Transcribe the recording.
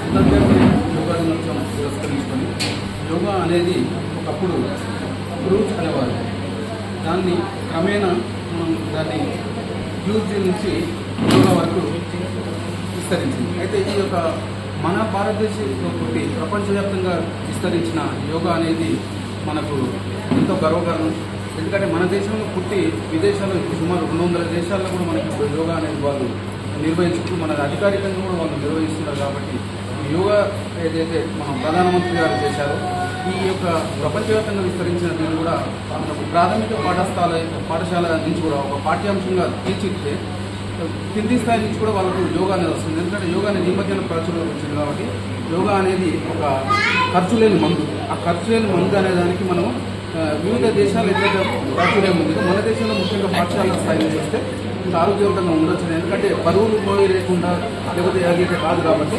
అంతర్జాతీయ యోగా దినోత్సవం పురస్కరించుకొని యోగా అనేది ఒకప్పుడు క్రూజ్ అనేవారు. దాన్ని క్రమేణా మనం దాన్ని క్రూజ్ నుంచి యోగా వరకు విస్తరించింది. అయితే ఈ యొక్క మన భారతదేశంలో పుట్టి ప్రపంచవ్యాప్తంగా విస్తరించిన యోగా అనేది మనకు ఎంతో గర్వకారణం. ఎందుకంటే మన దేశంలో పుట్టి విదేశాల్లో సుమారు 200 దేశాల్లో కూడా మనకి ఇప్పుడు యోగా అనేది వాళ్ళు నిర్వహించుకుంటూ మన అధికారికంగా కూడా వాళ్ళు నిర్వహిస్తున్నారు. కాబట్టి యోగా ఏదైతే మన ప్రధానమంత్రి గారు చేశారో ఈ యొక్క ప్రపంచవ్యాప్తంగా విస్తరించిన దీన్ని కూడా మనకు ప్రాథమిక పాఠశాల నుంచి కూడా ఒక పాఠ్యాంశంగా తీర్చిదిద్దే కింది స్థాయి నుంచి కూడా వాళ్ళకు యోగా అనేది వస్తుంది. ఎందుకంటే యోగా అనేది ఈ మధ్యన ప్రాచుర్యం వచ్చింది. కాబట్టి యోగా అనేది ఒక ఖర్చు లేని మందు. ఆ ఖర్చు లేని మందు అనే దానికి మనం వివిధ దేశాలు ఎట్లయితే ప్రాచుర్యం ఉందో మన దేశంలో ముఖ్యంగా పాఠశాల స్థాయి నుంచి వస్తే ఇంకా ఆరోగ్యవంతంగా ఉండొచ్చు. ఎందుకంటే బరువులు పోయి లేకుండా లేకపోతే ఏదైతే కాదు కాబట్టి